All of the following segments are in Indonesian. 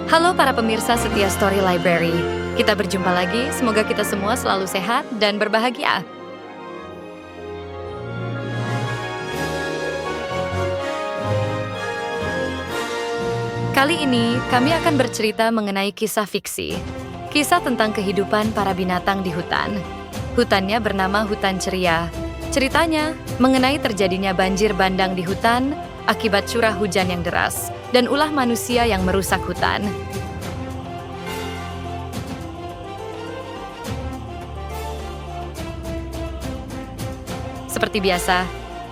Halo para pemirsa setia Story Library. Kita berjumpa lagi, semoga kita semua selalu sehat dan berbahagia. Kali ini, kami akan bercerita mengenai kisah fiksi. Kisah tentang kehidupan para binatang di hutan. Hutannya bernama Hutan Ceria. Ceritanya mengenai terjadinya banjir bandang di hutan akibat curah hujan yang deras dan ulah manusia yang merusak hutan. Seperti biasa,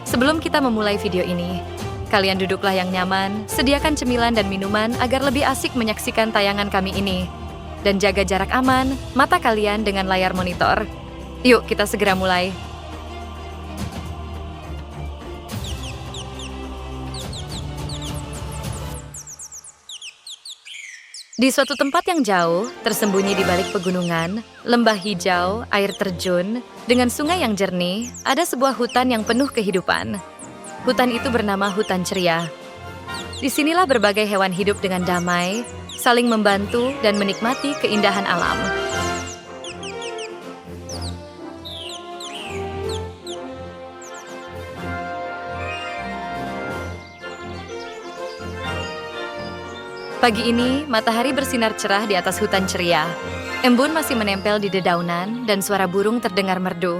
sebelum kita memulai video ini, kalian duduklah yang nyaman, sediakan cemilan dan minuman agar lebih asik menyaksikan tayangan kami ini. Dan jaga jarak aman, mata kalian dengan layar monitor. Yuk, kita segera mulai. Di suatu tempat yang jauh, tersembunyi di balik pegunungan, lembah hijau, air terjun, dengan sungai yang jernih, ada sebuah hutan yang penuh kehidupan. Hutan itu bernama Hutan Ceria. Disinilah berbagai hewan hidup dengan damai, saling membantu dan menikmati keindahan alam. Pagi ini, matahari bersinar cerah di atas hutan ceria. Embun masih menempel di dedaunan dan suara burung terdengar merdu.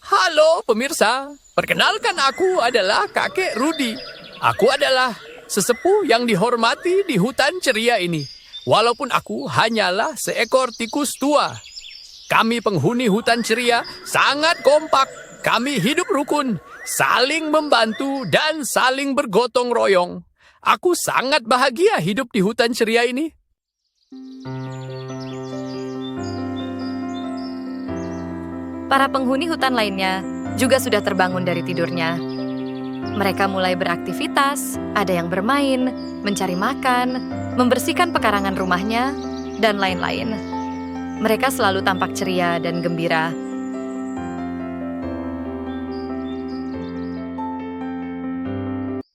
Halo pemirsa, perkenalkan aku adalah kakek Rudi. Aku adalah sesepuh yang dihormati di hutan ceria ini. Walaupun aku hanyalah seekor tikus tua. Kami penghuni hutan ceria sangat kompak. Kami hidup rukun, saling membantu dan saling bergotong royong. Aku sangat bahagia hidup di hutan ceria ini. Para penghuni hutan lainnya juga sudah terbangun dari tidurnya. Mereka mulai beraktivitas, ada yang bermain, mencari makan, membersihkan pekarangan rumahnya, dan lain-lain. Mereka selalu tampak ceria dan gembira.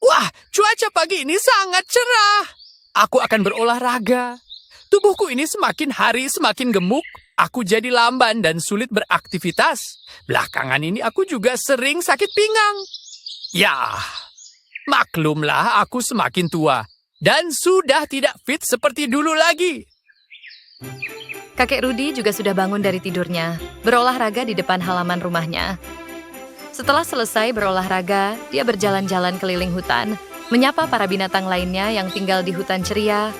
Wah, cuaca pagi ini sangat cerah. Aku akan berolahraga. Tubuhku ini semakin hari semakin gemuk. Aku jadi lamban dan sulit beraktivitas. Belakangan ini aku juga sering sakit pinggang. Ya, maklumlah aku semakin tua dan sudah tidak fit seperti dulu lagi. Kakek Rudi juga sudah bangun dari tidurnya, berolahraga di depan halaman rumahnya. Setelah selesai berolahraga, dia berjalan-jalan keliling hutan, menyapa para binatang lainnya yang tinggal di hutan ceria.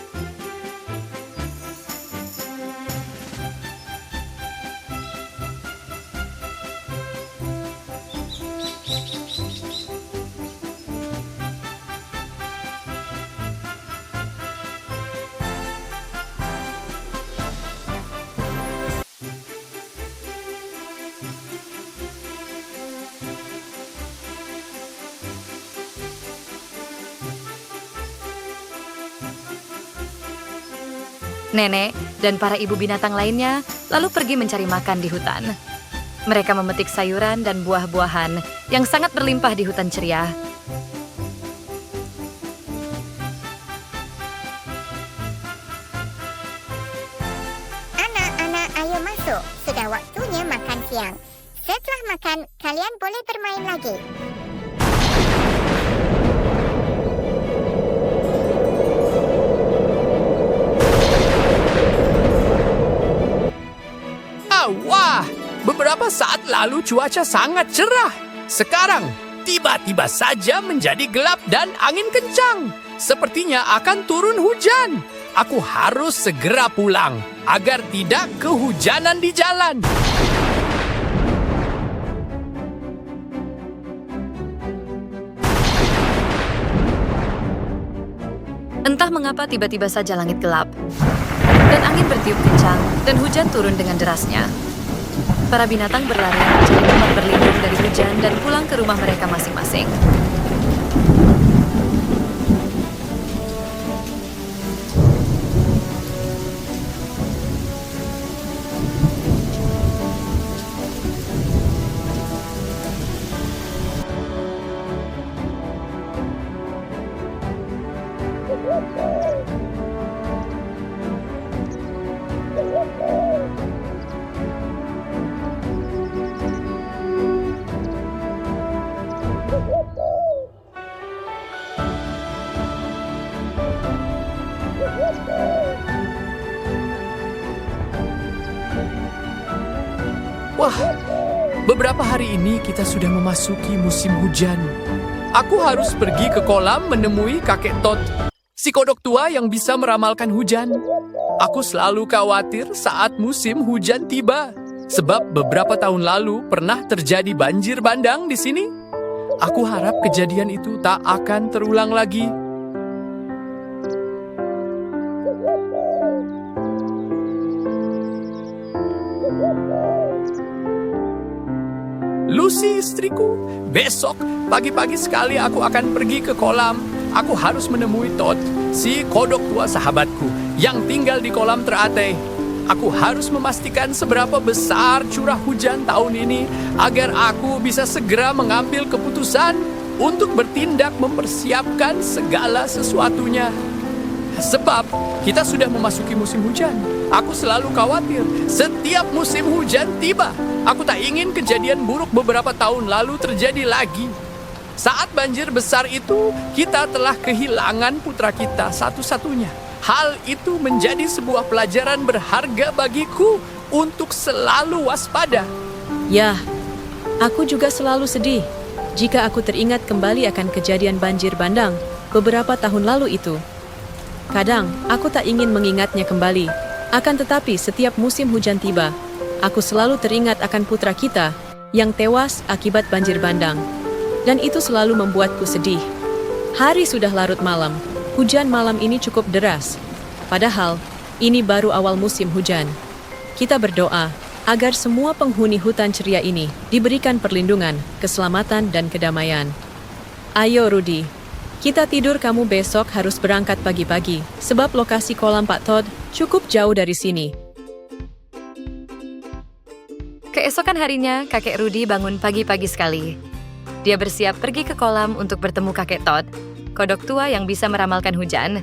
Nenek dan para ibu binatang lainnya lalu pergi mencari makan di hutan. Mereka memetik sayuran dan buah-buahan yang sangat berlimpah di hutan ceria. Anak-anak, ayo masuk. Sudah waktunya makan siang. Setelah makan, kalian boleh bermain lagi. Wah, beberapa saat lalu cuaca sangat cerah. Sekarang, tiba-tiba saja menjadi gelap dan angin kencang. Sepertinya akan turun hujan. Aku harus segera pulang agar tidak kehujanan di jalan. Entah mengapa tiba-tiba saja langit gelap. Dan angin bertiup kencang dan hujan turun dengan derasnya. Para binatang berlari mencari tempat berlindung dari hujan dan pulang ke rumah mereka masing-masing. hari ini kita sudah memasuki musim hujan. Aku harus pergi ke kolam menemui kakek Todd, si kodok tua yang bisa meramalkan hujan. Aku selalu khawatir saat musim hujan tiba, sebab beberapa tahun lalu pernah terjadi banjir bandang di sini. Aku harap kejadian itu tak akan terulang lagi. Lucy, istriku, besok pagi-pagi sekali aku akan pergi ke kolam. Aku harus menemui Todd, si kodok tua sahabatku yang tinggal di kolam teratai. Aku harus memastikan seberapa besar curah hujan tahun ini agar aku bisa segera mengambil keputusan untuk bertindak mempersiapkan segala sesuatunya. Sebab kita sudah memasuki musim hujan. Aku selalu khawatir setiap musim hujan tiba. Aku tak ingin kejadian buruk beberapa tahun lalu terjadi lagi. Saat banjir besar itu, kita telah kehilangan putra kita satu-satunya. Hal itu menjadi sebuah pelajaran berharga bagiku untuk selalu waspada. Ya, aku juga selalu sedih jika aku teringat kembali akan kejadian banjir bandang beberapa tahun lalu itu. Kadang, aku tak ingin mengingatnya kembali. Akan tetapi setiap musim hujan tiba, aku selalu teringat akan putra kita yang tewas akibat banjir bandang. Dan itu selalu membuatku sedih. Hari sudah larut malam. Hujan malam ini cukup deras. Padahal, ini baru awal musim hujan. Kita berdoa agar semua penghuni hutan ceria ini diberikan perlindungan, keselamatan, dan kedamaian. Ayo, Rudy. Kita tidur, kamu besok harus berangkat pagi-pagi, sebab lokasi kolam Pak Todd cukup jauh dari sini. Keesokan harinya, kakek Rudy bangun pagi-pagi sekali. Dia bersiap pergi ke kolam untuk bertemu kakek Todd, kodok tua yang bisa meramalkan hujan.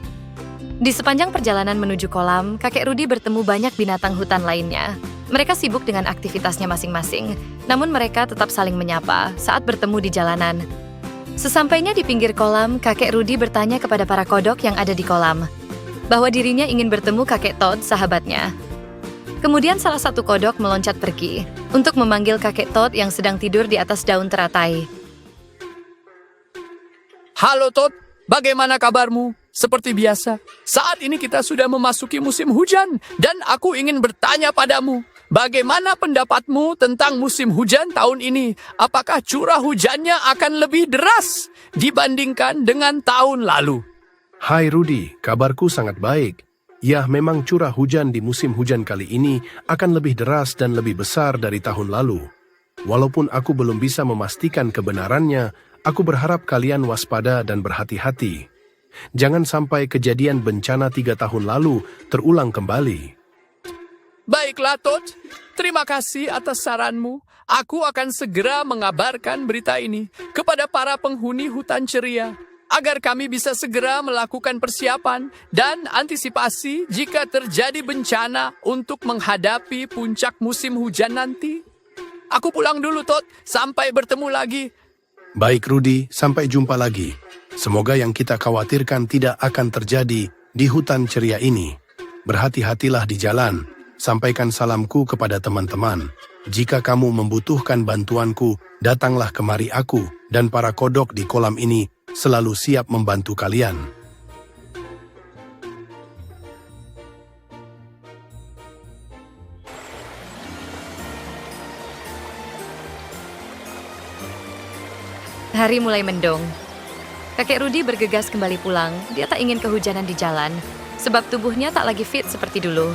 Di sepanjang perjalanan menuju kolam, kakek Rudy bertemu banyak binatang hutan lainnya. Mereka sibuk dengan aktivitasnya masing-masing, namun mereka tetap saling menyapa saat bertemu di jalanan. Sesampainya di pinggir kolam, kakek Rudy bertanya kepada para kodok yang ada di kolam, bahwa dirinya ingin bertemu kakek Todd, sahabatnya. Kemudian salah satu kodok meloncat pergi untuk memanggil kakek Todd yang sedang tidur di atas daun teratai. Halo Todd, bagaimana kabarmu? Seperti biasa, saat ini kita sudah memasuki musim hujan dan aku ingin bertanya padamu, bagaimana pendapatmu tentang musim hujan tahun ini? Apakah curah hujannya akan lebih deras dibandingkan dengan tahun lalu? Hai Rudy, kabarku sangat baik. Ya, memang curah hujan di musim hujan kali ini akan lebih deras dan lebih besar dari tahun lalu. Walaupun aku belum bisa memastikan kebenarannya, aku berharap kalian waspada dan berhati-hati. Jangan sampai kejadian bencana 3 tahun lalu terulang kembali. Baiklah Todd, terima kasih atas saranmu. Aku akan segera mengabarkan berita ini kepada para penghuni hutan ceria, agar kami bisa segera melakukan persiapan dan antisipasi jika terjadi bencana untuk menghadapi puncak musim hujan nanti. Aku pulang dulu Todd, sampai bertemu lagi. Baik Rudy, sampai jumpa lagi. Semoga yang kita khawatirkan tidak akan terjadi di hutan ceria ini. Berhati-hatilah di jalan. Sampaikan salamku kepada teman-teman. Jika kamu membutuhkan bantuanku, datanglah kemari aku dan para kodok di kolam ini selalu siap membantu kalian. Hari mulai mendung. Kakek Rudy bergegas kembali pulang. Dia tak ingin kehujanan di jalan, sebab tubuhnya tak lagi fit seperti dulu.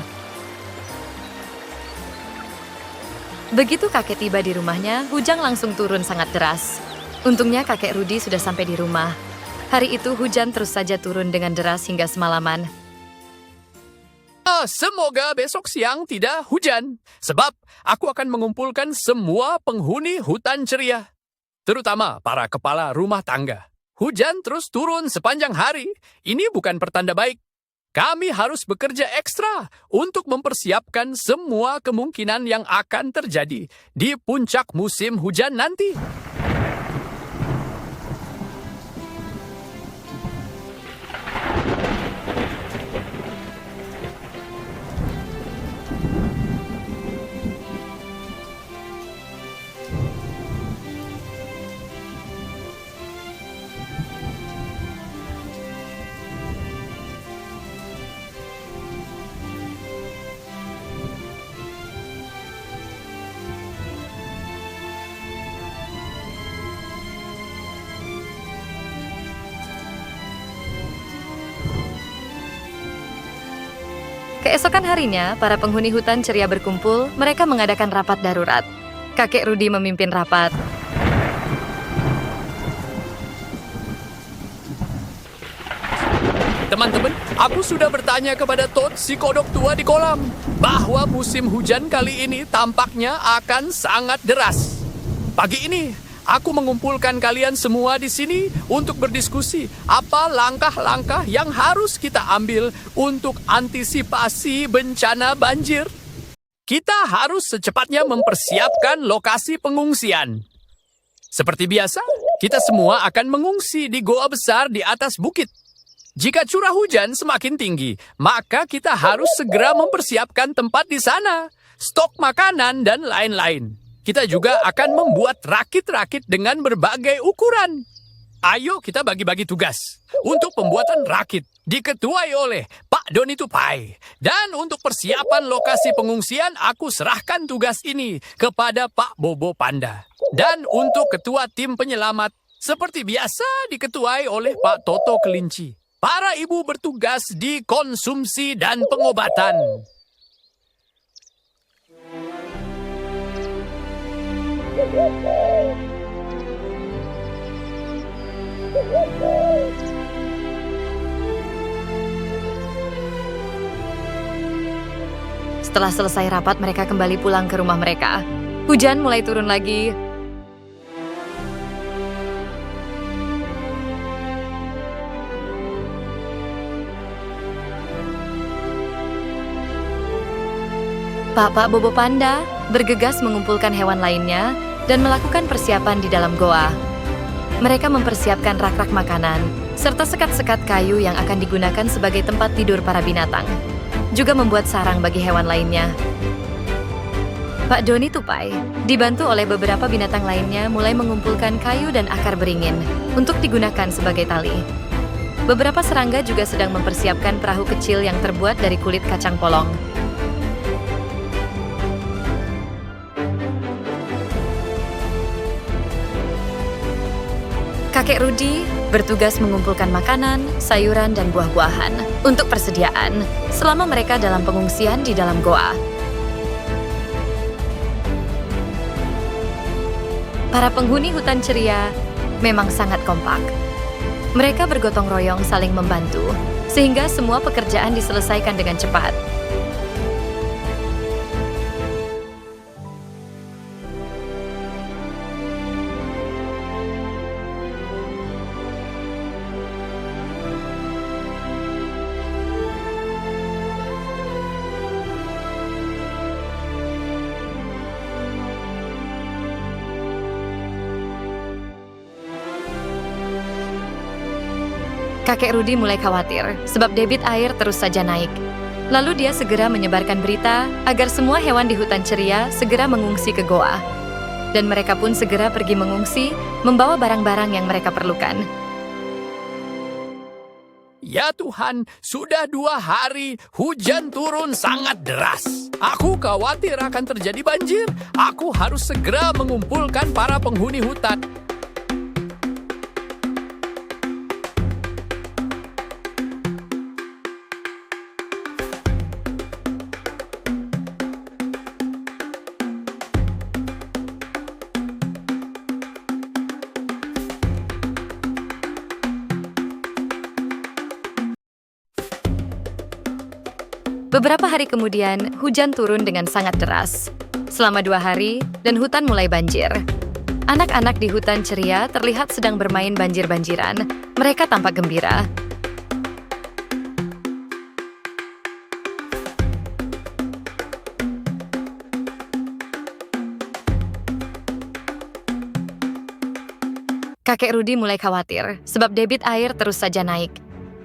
Begitu kakek tiba di rumahnya, hujan langsung turun sangat deras. Untungnya kakek Rudy sudah sampai di rumah. Hari itu hujan terus saja turun dengan deras hingga semalaman. Semoga besok siang tidak hujan, sebab aku akan mengumpulkan semua penghuni hutan ceria, terutama para kepala rumah tangga. Hujan terus turun sepanjang hari. Ini bukan pertanda baik. Kami harus bekerja ekstra untuk mempersiapkan semua kemungkinan yang akan terjadi di puncak musim hujan nanti. Keesokan harinya, para penghuni hutan ceria berkumpul, mereka mengadakan rapat darurat. Kakek Rudi memimpin rapat. Teman-teman, aku sudah bertanya kepada Toad si kodok tua di kolam bahwa musim hujan kali ini tampaknya akan sangat deras. Pagi ini, aku mengumpulkan kalian semua di sini untuk berdiskusi apa langkah-langkah yang harus kita ambil untuk antisipasi bencana banjir. Kita harus secepatnya mempersiapkan lokasi pengungsian. Seperti biasa, kita semua akan mengungsi di goa besar di atas bukit. Jika curah hujan semakin tinggi, maka kita harus segera mempersiapkan tempat di sana, stok makanan, dan lain-lain. Kita juga akan membuat rakit-rakit dengan berbagai ukuran. Ayo kita bagi-bagi tugas. Untuk pembuatan rakit, diketuai oleh Pak Doni Tupai. Dan untuk persiapan lokasi pengungsian, aku serahkan tugas ini kepada Pak Bobo Panda. Dan untuk ketua tim penyelamat, seperti biasa diketuai oleh Pak Toto Kelinci. Para ibu bertugas di konsumsi dan pengobatan. Setelah selesai rapat, mereka kembali pulang ke rumah mereka. Hujan mulai turun lagi. Pak Bobo Panda bergegas mengumpulkan hewan lainnya dan melakukan persiapan di dalam goa. Mereka mempersiapkan rak-rak makanan, serta sekat-sekat kayu yang akan digunakan sebagai tempat tidur para binatang. Juga membuat sarang bagi hewan lainnya. Pak Doni Tupai, dibantu oleh beberapa binatang lainnya, mulai mengumpulkan kayu dan akar beringin untuk digunakan sebagai tali. Beberapa serangga juga sedang mempersiapkan perahu kecil yang terbuat dari kulit kacang polong. Kakek Rudi bertugas mengumpulkan makanan, sayuran, dan buah-buahan untuk persediaan selama mereka dalam pengungsian di dalam goa. Para penghuni hutan ceria memang sangat kompak. Mereka bergotong royong saling membantu, sehingga semua pekerjaan diselesaikan dengan cepat. Kakek Rudi mulai khawatir sebab debit air terus saja naik. Lalu dia segera menyebarkan berita agar semua hewan di hutan ceria segera mengungsi ke goa. Dan mereka pun segera pergi mengungsi, membawa barang-barang yang mereka perlukan. Ya Tuhan, sudah 2 hari hujan turun sangat deras. Aku khawatir akan terjadi banjir. Aku harus segera mengumpulkan para penghuni hutan. Beberapa hari kemudian, hujan turun dengan sangat deras. Selama 2 hari, dan hutan mulai banjir. Anak-anak di hutan ceria terlihat sedang bermain banjir-banjiran. Mereka tampak gembira. Kakek Rudi mulai khawatir, sebab debit air terus saja naik.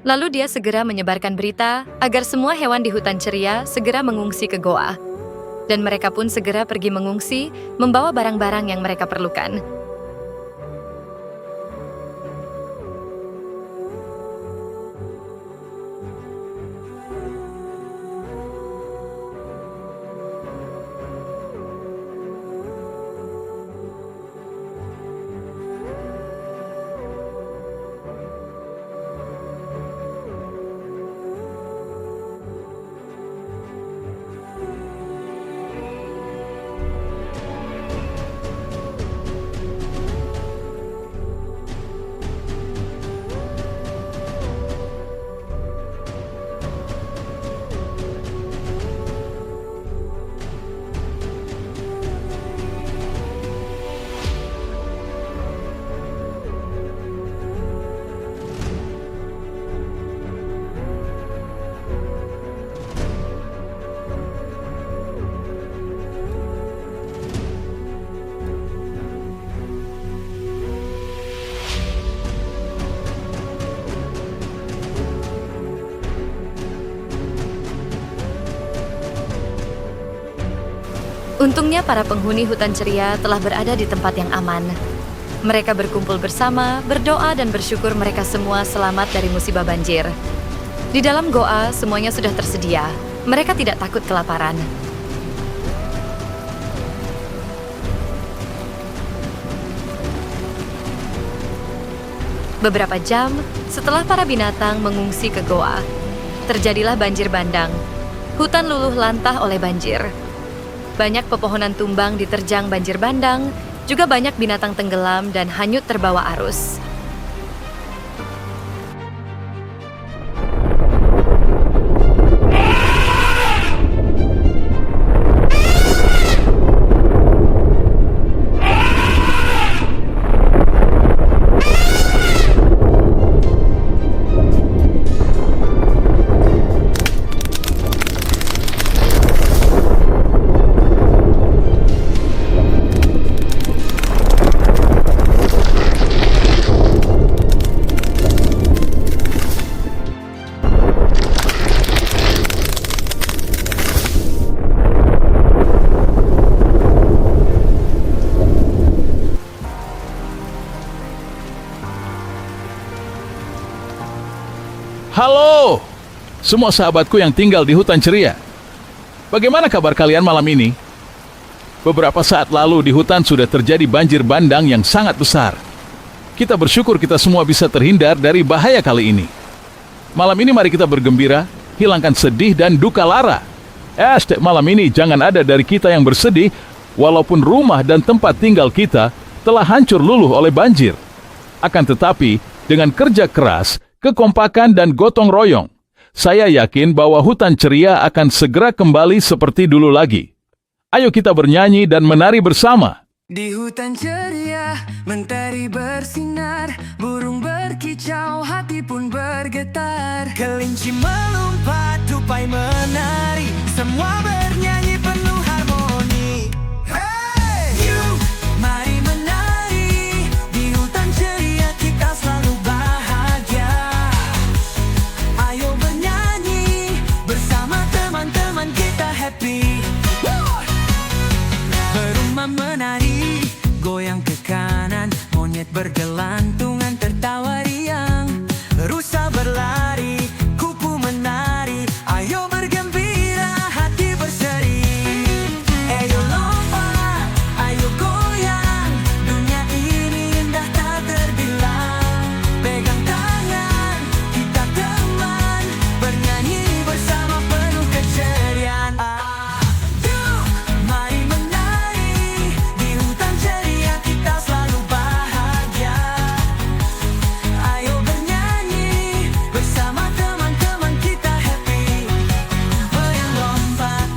Lalu dia segera menyebarkan berita agar semua hewan di hutan ceria segera mengungsi ke goa. Dan mereka pun segera pergi mengungsi, membawa barang-barang yang mereka perlukan. Untungnya para penghuni hutan ceria telah berada di tempat yang aman. Mereka berkumpul bersama, berdoa dan bersyukur mereka semua selamat dari musibah banjir. Di dalam goa, semuanya sudah tersedia. Mereka tidak takut kelaparan. Beberapa jam setelah para binatang mengungsi ke goa, terjadilah banjir bandang. Hutan luluh lantah oleh banjir. Banyak pepohonan tumbang diterjang banjir bandang, juga banyak binatang tenggelam dan hanyut terbawa arus. Halo, semua sahabatku yang tinggal di hutan ceria. Bagaimana kabar kalian malam ini? Beberapa saat lalu di hutan sudah terjadi banjir bandang yang sangat besar. Kita bersyukur kita semua bisa terhindar dari bahaya kali ini. Malam ini mari kita bergembira, hilangkan sedih dan duka lara. Malam ini jangan ada dari kita yang bersedih, walaupun rumah dan tempat tinggal kita telah hancur luluh oleh banjir. Akan tetapi, dengan kerja keras, kekompakan dan gotong royong, saya yakin bahwa hutan ceria akan segera kembali seperti dulu lagi. Ayo kita bernyanyi dan menari bersama. Di hutan ceria, mentari bersinar, burung berkicau, hati pun bergetar. Kelinci melompat, tupai menari, semua bernyanyi penuh harmoni. Hey! Yuk, mari menari, di hutan ceria kita selalu bahagia. Ayo bernyanyi, bersama teman-teman kita happy. Berumah menari, goyang ke kanan, monyet bergelantungan tertawa riang. Rusa berlari, kupu menari, ayo bergembira, hati berseri. Ayo lompat, ayo goyang, dunia ini indah tak terbilang. Pegang tangan, kita teman, bernyanyi bersama penuh keceriaan. Yuk, mari menari, di hutan ceria kita selalu bahagia. Ayo bernyanyi, bersama teman-teman kita happy. Goyang lompat,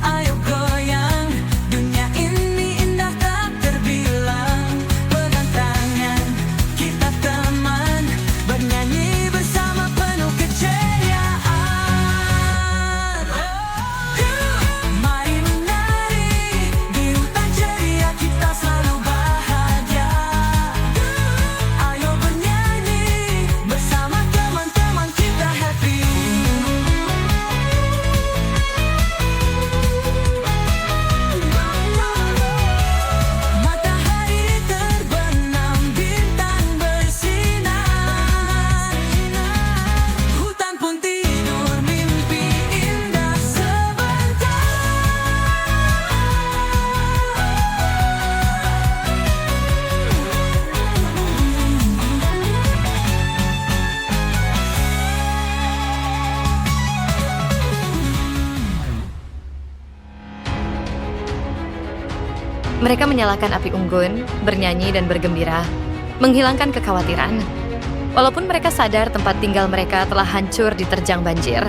ayo goyang, dunia ini indah tak terbilang. Pegang tangan, kita teman, bernyanyi bersama penuh keceriaan. Mari menari, di hutan ceria kita selalu bahagia. Ayo bernyanyi, bersama teman-teman kita happy. Matahari terbenam, bintang bersinar. Hutan pun tidur, mimpi indah sebentar. Mereka menyalakan api unggun, bernyanyi dan bergembira, menghilangkan kekhawatiran. Walaupun mereka sadar tempat tinggal mereka telah hancur diterjang banjir.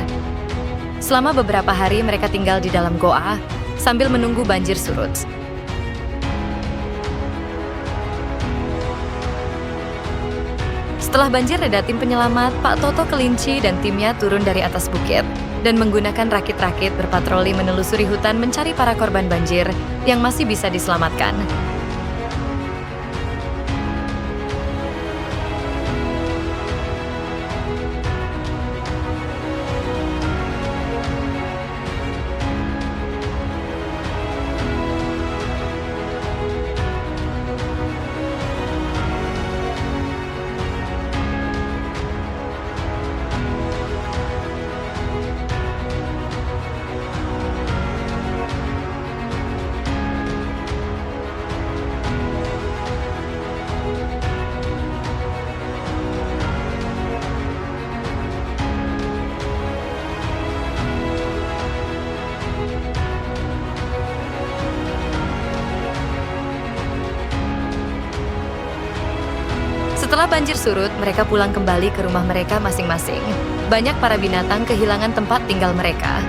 Selama beberapa hari mereka tinggal di dalam goa, sambil menunggu banjir surut. Setelah banjir reda, tim penyelamat, Pak Toto Kelinci dan timnya turun dari atas bukit dan menggunakan rakit-rakit berpatroli menelusuri hutan mencari para korban banjir yang masih bisa diselamatkan. Setelah banjir surut, mereka pulang kembali ke rumah mereka masing-masing. Banyak para binatang kehilangan tempat tinggal mereka.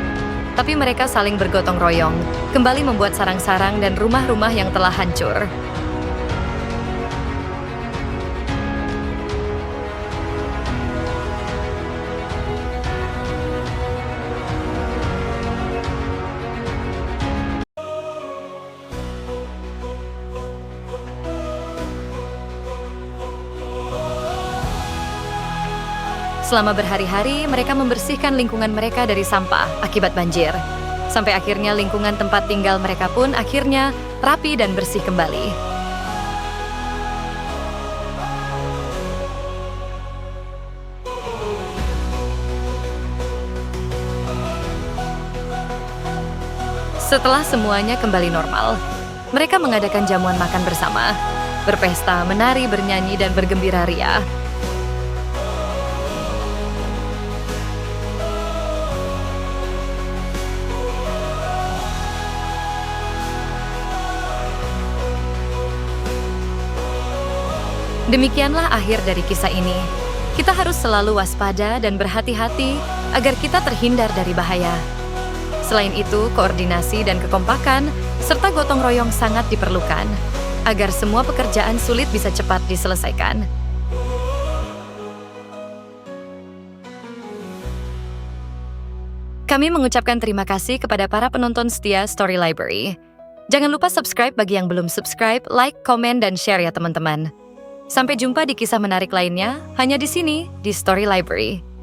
Tapi mereka saling bergotong royong, kembali membuat sarang-sarang dan rumah-rumah yang telah hancur. Selama berhari-hari, mereka membersihkan lingkungan mereka dari sampah akibat banjir. Sampai akhirnya lingkungan tempat tinggal mereka pun akhirnya rapi dan bersih kembali. Setelah semuanya kembali normal, mereka mengadakan jamuan makan bersama, berpesta, menari, bernyanyi, dan bergembira ria. Demikianlah akhir dari kisah ini. Kita harus selalu waspada dan berhati-hati agar kita terhindar dari bahaya. Selain itu, koordinasi dan kekompakan serta gotong royong sangat diperlukan agar semua pekerjaan sulit bisa cepat diselesaikan. Kami mengucapkan terima kasih kepada para penonton setia Story Library. Jangan lupa subscribe bagi yang belum subscribe, like, komen, dan share ya teman-teman. Sampai jumpa di kisah menarik lainnya, hanya di sini, di Story Library.